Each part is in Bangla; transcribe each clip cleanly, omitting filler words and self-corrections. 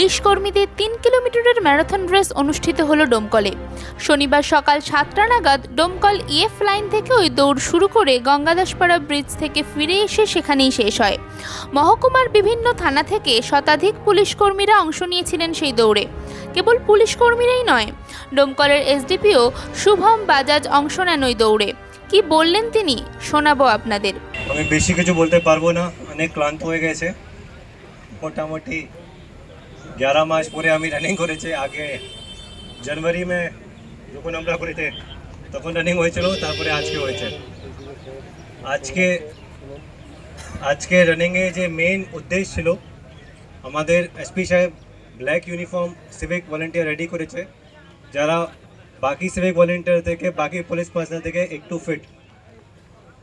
পুলিশ কর্মীদের 3 কিলোমিটারের ম্যারাথন রেস অনুষ্ঠিত হলো ডোমকলে। শনিবার সকাল 7টা নাগাদ ডোমকল ইএফ লাইন থেকে ওই দৌড় শুরু করে গঙ্গাদাসপাড়া ব্রিজ থেকে ফিরে এসে সেখানেই শেষ হয়। মহকুমার বিভিন্ন থানা থেকে শতাধিক পুলিশ কর্মীরা অংশ নিয়েছিলেন সেই দৌড়ে। কেবল পুলিশ কর্মীরাই নয়, ডোমকলের এসডিপিও শুভম বাজাজ অংশ নেন ওই দৌড়ে। কি বললেন তিনি শোনাবো আপনাদের। আমি বেশি কিছু বলতে পারবো না, অনেক ক্লান্ত হয়ে গেছে। মোটামুটি 11 মাস পরে আমি রানিং করেছি। আগে জানুয়ারি মে যখন আমরা করেছে তখন রানিং হয়েছিল, তারপরে আজকে হয়েছে। আজকে রানিংয়ে যে মেইন উদ্দেশ্য ছিল, আমাদের এসপি সাহেব black uniform civic volunteer ready করেছে, যারা বাকি সিভিক ভলেন্টিয়ার থেকে, বাকি পুলিশ পার্সোনাল থেকে একটু ফিট,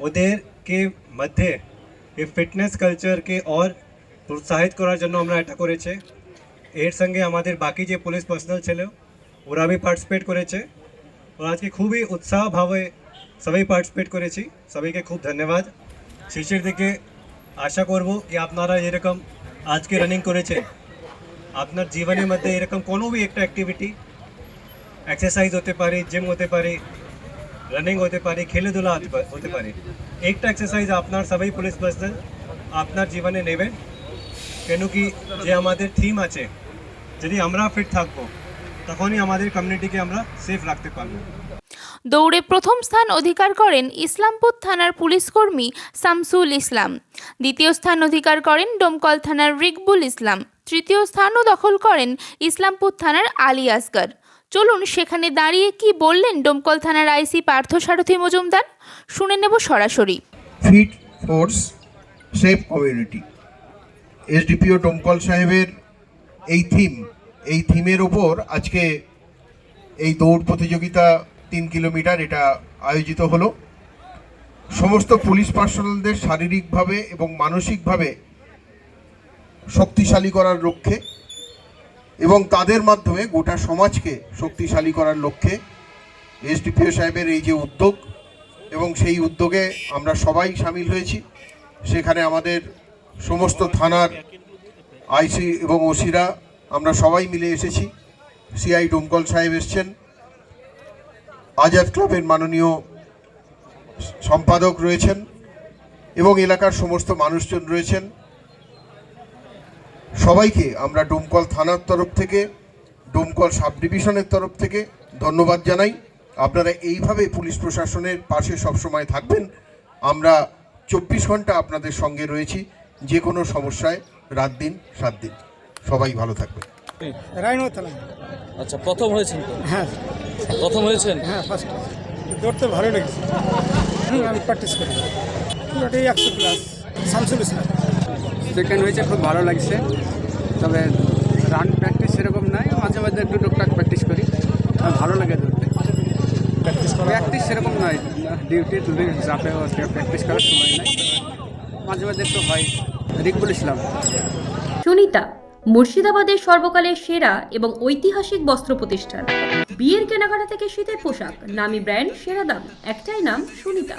ওদেরকে মধ্যে এই ফিটনেস কালচারকে और प्रोत्साहित করার জন্য আমরা এটা করেছে। এর সঙ্গে আমাদের বাকি যে পুলিশ পার্সোনাল ছিল ওরা भी পার্টিসিপেট করেছে। और আজকে খুবই উৎসাহভাবে সবাই পার্টিসিপেট করেছি। সবাইকে খুব ধন্যবাদ। শেষের দিকে আশা করব কি আপনারা এরকম আজকে রানিং করেছে, আপনার জীবনের মধ্যে এরকম কোনো भी একটা অ্যাক্টিভিটি, এক্সারসাইজ হতে পারে, জিম হতে পারে, রানিং হতে পারে, খেলাধুলা হতে পারে, একটা এক্সারসাইজ আপনার সবাই পুলিশ পার্সোনাল আপনার জীবনে নেবেন। কেন কি যে আমাদের থিম আছে, যদি আমরা ফিট থাকবো তখনই আমাদের কমিউনিটিকে আমরা সেফ রাখতে পারবো। দৌড়ে প্রথম স্থান অধিকার করেন ইসলামপুর থানার পুলিশ কর্মী শামসুল ইসলাম। দ্বিতীয় স্থান অধিকার করেন ডোমকল থানার রিকবুল ইসলাম। তৃতীয় স্থানও দখল করেন ইসলামপুর থানার আলী আসগর। চলুন সেখানে দাঁড়িয়ে কি বললেন ডোমকল থানার আইসি পার্থ সারথী মজুমদার, শুনে নেব সরাসরি। Fit force safe community, SDPO Domkal সাহেবের এই থিমের ওপর আজকে এই দৌড় প্রতিযোগিতা 3 কিলোমিটার এটা আয়োজিত হলো। সমস্ত পুলিশ পার্সোনালদের শারীরিকভাবে এবং মানসিকভাবে শক্তিশালী করার লক্ষ্যে এবং তাদের মাধ্যমে গোটা সমাজকে শক্তিশালী করার লক্ষ্যে এসডিপিও সাহেবের এই যে উদ্যোগ, এবং সেই উদ্যোগে আমরা সবাই সামিল হয়েছি। সেখানে আমাদের সমস্ত থানার আইসি এবং ওসিরা আমরা সবাই মিলে এসেছি। সিআই ডোমকল সাহেব এসছেন, আজাদ ক্লাবের মাননীয় সম্পাদক রয়েছেন এবং এলাকার সমস্ত মানুষজন রয়েছেন। সবাইকে আমরা ডোমকল থানার তরফ থেকে, ডোমকল সাব ডিভিশনের তরফ থেকে ধন্যবাদ জানাই। আপনারা এইভাবে পুলিশ প্রশাসনের পাশে সবসময় থাকবেন। আমরা 24 ঘন্টা আপনাদের সঙ্গে রয়েছি, যে কোনো সমস্যায় রাত দিন 7 দিন। সবাই ভালো থাকবেন। আচ্ছা, প্রথম হয়েছেন তো? হ্যাঁ, প্রথম হয়েছেন? হ্যাঁ, ফার্স্ট। দৌড়তে ভালো লেগেছে। আমি প্র্যাকটিস করি, ওটাই 100 প্লাস। শামসুল ইসলাম সেকেন্ড হয়েছে, খুব ভালো লাগছে। তবে রান প্র্যাকটিস সেরকম নাই, মাঝে মাঝে একটু টুকটাক প্র্যাকটিস করি, ভালো লাগে দৌড়তে। প্র্যাকটিস সেরকম নয়, ডিউটি টুটি চাপে প্র্যাকটিস করার সময় নাই, মাঝে মাঝে একটু হয়। রিকবুল ইসলাম। সুনিতা, মুর্শিদাবাদের সর্বকালের সেরা এবং ঐতিহাসিক বস্ত্র প্রতিষ্ঠান। বিয়ের কেনাকাটা থেকে শীতের পোশাক, নামি ব্র্যান্ড, সেরা দাম, একটাই নাম সুনিতা।